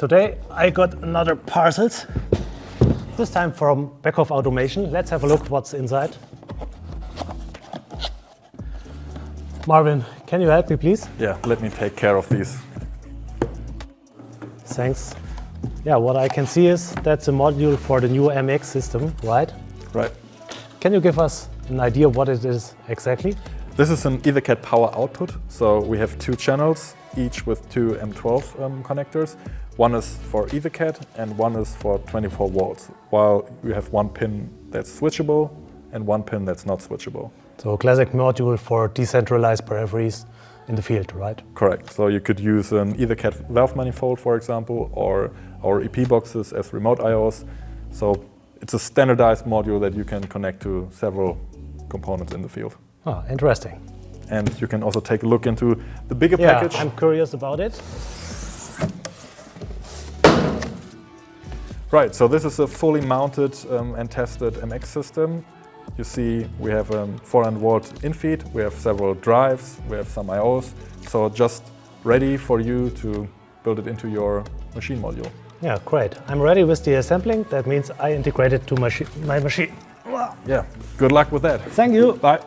Today I got another parcels, this time from Beckhoff Automation. Let's have a look what's inside. Marvin, can you help me please? Yeah, let me take care of these. Thanks. Yeah, what I can see is that's a module for the new MX system, right? Right. Can you give us an idea what it is exactly? This is an EtherCAT power output. So we have two channels, each with two M12 connectors. One is for EtherCAT and one is for 24 volts, while you have one pin that's switchable and one pin that's not switchable. So a classic module for decentralized peripheries in the field, right? Correct. So you could use an EtherCAT valve manifold, for example, or our EP boxes as remote IOs. So it's a standardized module that you can connect to several components in the field. Oh, interesting. And you can also take a look into the bigger package. I'm curious about it. Right, so this is a fully mounted and tested MX system. You see we have a 400 volt in-feed, we have several drives, we have some IOs, so just ready for you to build it into your machine module. Yeah, great. I'm ready with the assembling. That means I integrate it to my machine. Yeah, good luck with that. Thank you. Bye.